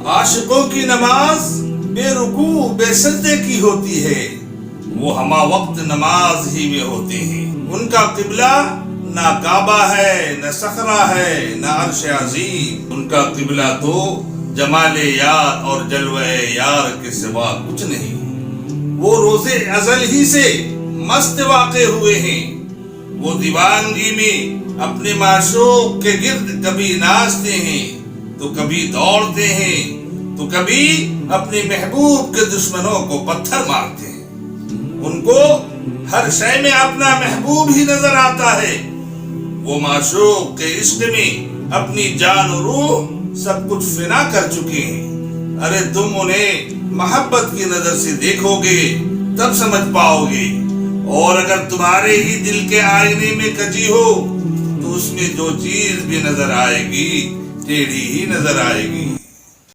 عاشقوں کی نماز بے رکوع بے سجدے کی ہوتی ہے، وہ ہمہ وقت نماز ہی میں ہوتے ہیں۔ ان کا قبلہ نہ کعبہ ہے، نہ صخرہ ہے، نہ عرش عظیم۔ ان کا قبلہ تو جمال یار اور جلوہ یار کے سوا کچھ نہیں۔ وہ روز ازل ہی سے مست واقع ہوئے ہیں۔ وہ دیوانگی میں اپنے معشوق کے گرد کبھی ناچتے ہیں تو کبھی دوڑتے ہیں تو کبھی اپنے محبوب کے دشمنوں کو پتھر مارتے ہیں۔ ان کو ہر شے میں اپنا محبوب ہی نظر آتا ہے۔ وہ معشوق کے عشق میں اپنی جان و روح سب کچھ فنا کر چکے ہیں۔ ارے تم انہیں محبت کی نظر سے دیکھو گے تب سمجھ پاؤ گے، اور اگر تمہارے ہی دل کے آئینے میں کجی ہو تو اس میں جو چیز بھی نظر آئے گی ٹیڑھی ہی نظر آئے گی۔